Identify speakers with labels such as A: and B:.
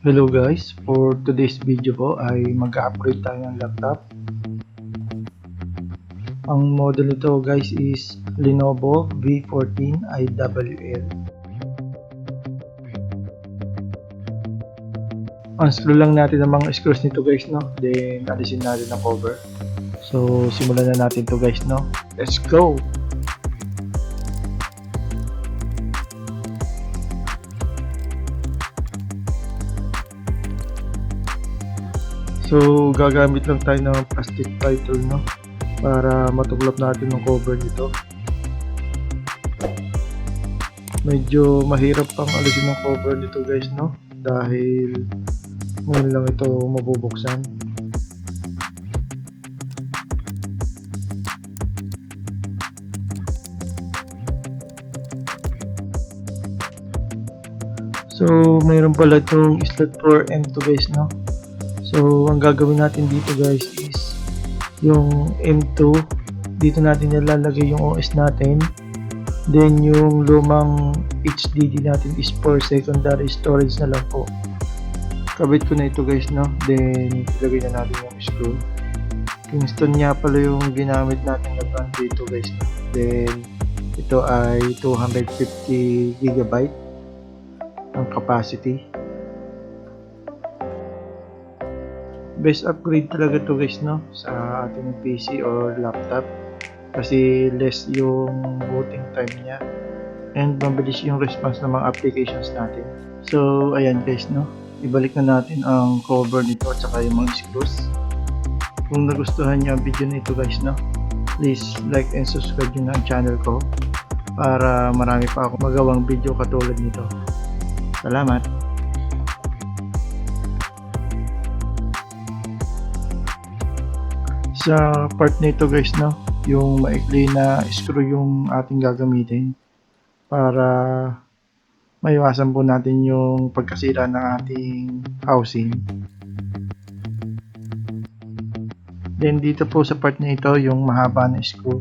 A: Hello guys, for today's video po ay mag-upgrade tayo ng laptop. Ang model nito guys is Lenovo V14 IWL. Unscrew lang natin ang mga screws nito guys, no? Then alisin natin ang cover. So simulan na natin to guys, no? Let's go! So gagamit lang tayo ng plastic ply tool, no? Para matuklap natin yung cover nito. Medyo mahirap pang alisin ng cover nito guys, no? Dahil ngayon lang ito mabubuksan. So mayroon pala itong slot for M2 guys, no? So ang gagawin natin dito guys is yung M2, dito natin nilalagay yung OS natin. Then yung lumang HDD natin is for secondary storage na lang po. Kabit ko na ito guys, no? Then ilagay na natin yung screw. Kingston nga pala yung ginamit natin na brand dito guys, no? Then ito ay 250 GB ang capacity. Best upgrade talaga to guys, no, sa ating PC or laptop kasi less yung booting time niya and mabilis yung response ng mga applications natin. So ayan guys, no, ibalik na natin ang cover nito at saka yung mga screws. Kung nagustuhan niyo ang video nito guys, no, please like and subscribe nyo na ang channel ko para marami pa akong magawang video katulad nito. Salamat! Sa part nito guys, no, yung maikli na screw yung ating gagamitin para maiwasan po natin yung pagkasira ng ating housing. Then dito po sa part na ito yung mahaba na screw,